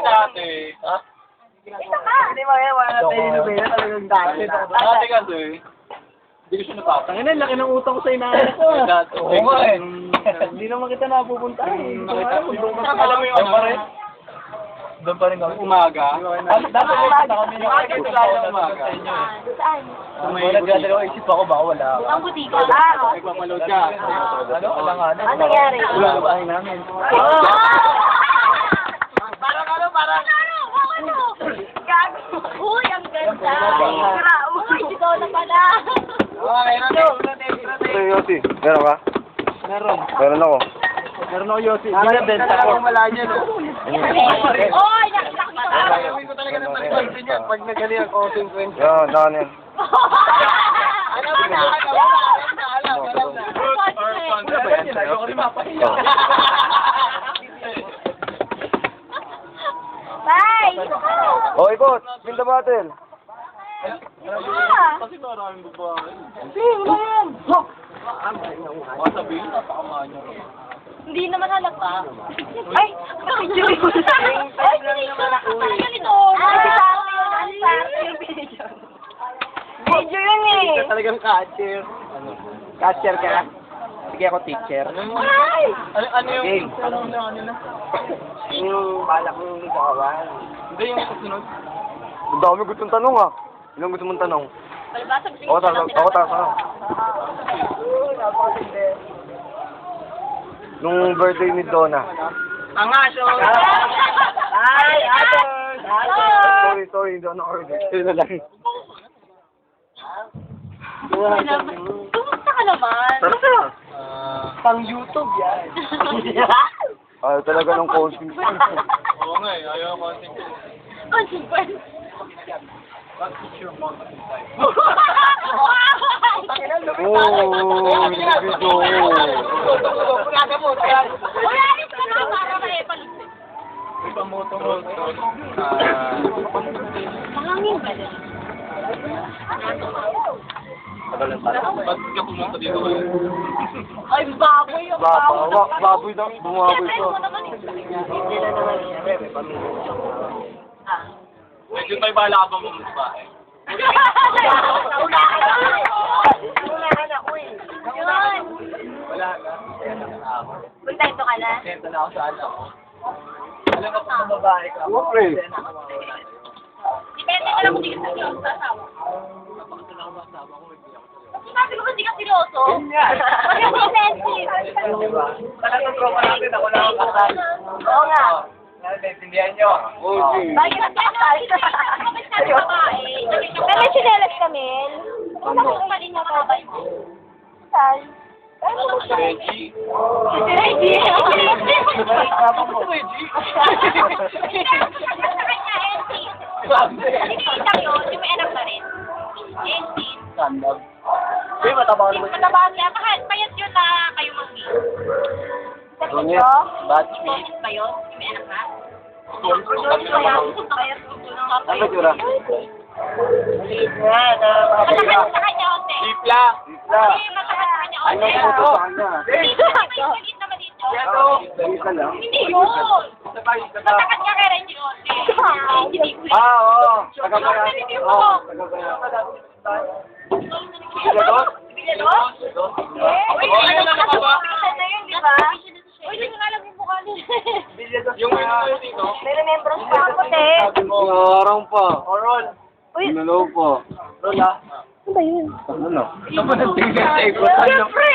dati. Ha? Hindi mo yan, wala tayo nilubela talagang dati. Dati kasi, hindi ko siya napasok. Tangina, laki ng utang ko sa inaanap ko. Dati. Oo nga eh. Hindi naman kita napupunta. Alam mo yung ano? Doon pa rin kami. Umaga. Dati pupunta kami ng umaga. Saan? May nagdadalawa isip ako, baka wala ka. Ang butika. Ah, Nagpapaload ka. Ano? Wala nga. ano nangyari? Wala sa bahay namin. Parang ano? Gago. Uy, ang ganda. Uy, ikaw na pala. Okay, Yossi, meron ka? Meron. Meron ako. Meron ako, Yossi. Binabenta ko. Malaya, no? Oy, nakita Gawin ko talaga ng talibansin yan. Pag nagali ako, 50. Yan, daan yan. Alam na. Wala ba yan? Ayoko rin mapahiya. Bye! O, ikot. Spin the bottle. Kasi maraming babae. Hindi, wala yan. Baka sabihin, napakamanya. Hindi naman halata. Ay, video yun. Ay, video na talaga nito. Video yun eh. Talagang catcher. Catcher ka? Sige ako teacher. Ay! Ano yung Game. tanong na kanina? Yung balak ng kawan. Hindi yung kasunod. Ang dami gustong tanong ah. Ilang gusto mong tanong? Balbasa, gusto Ako taas. Nung birthday ni Donna. Angasyo! Ay, Sorry, hindi ako na-order. Yun na lang. Kumusta ka naman? Pang YouTube yan. Ayaw talaga ng coaching. Oo nga eh, ayaw ko kasi. Consequence. What is your mouth inside? Oo, hindi video. Wala rin ka na para may palusot. May pamoto-moto. Mahangin ba din? Ba't ka pumunta dito? Ay, baboy yung Baboy daw, bumaboy Siyempre, ko. mo naman eh. Hindi na naman siyempre, may pamilya. Ah. Medyo may bala ka bang mumukha eh. Unahan na, uy. Yun. Wala ka. Kontento ka na? Senta na ako sa anak ko. Alam ko kung babae ka. Siyempre. Depende ka lang kung di ka seryoso sa asawa. Napakasal ako sa asawa ko, hindi ako seryoso. Sinabi ko ba di ka seryoso? Kasi sensitive. Talagang tropa natin, ako lang ang kasal. Oo nga. Naintindihan nyo? Okay. Bakit ka sa babae? Pero may sinelas kami. Ano pa rin yung kabay mo? Saan? Reggie. Si Reggie. Hindi lang yun, yung may anak na rin. 18. Sandal. Uy, mataba ka naman. Mataba niya. Payat yun na kayo mag-meet. Ngunit, Batchmate. Ba yun? Yung may anak na? ano tura? Matakas sa kanya, Ote. Sipla. Hindi, matakas sa kanya, Ano Ote. po sa kanya? Dito, may maliit naman dito. Isa lang. Hindi yun. Matakas ka kay Reggie, Ote. Hindi ko yun. Oo. Tagapaya. Bilados? Bilados? Uy, ayun na nakaba. na yun, di ba? Uy, di ko nga alam yung mukha niya. Yung ano dito? May remembrance pa ako, te. Narang pa. Oron. Ginalaw pa. Rola. Ano ba yun? Ano na? Ito pa ng tingin sa ikot. Siyempre!